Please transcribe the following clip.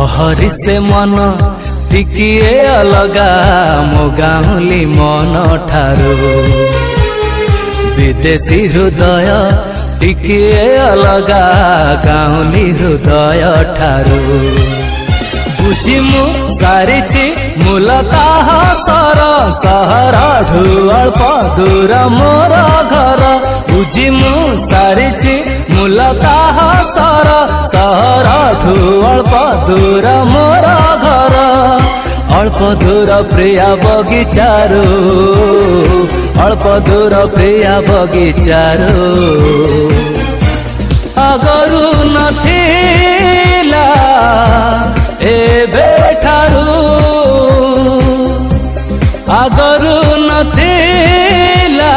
सहरी से मन टिकिए अलगा मो गाउली मन ठारू विदेशी हृदय टिकिए अलगा गाउली हृदय ठारू बुझी मु सारिची मूलता सर सहर ढु अल्प दूर मोर घर बुझी मु सारिची मूलता सर सहर ढु अल्प दूर मोर घर अल्प दूर प्रिया बगीचारू अल्प दूर प्रिया बगीचारू अगरू नथिला एठारू आगरू नथिला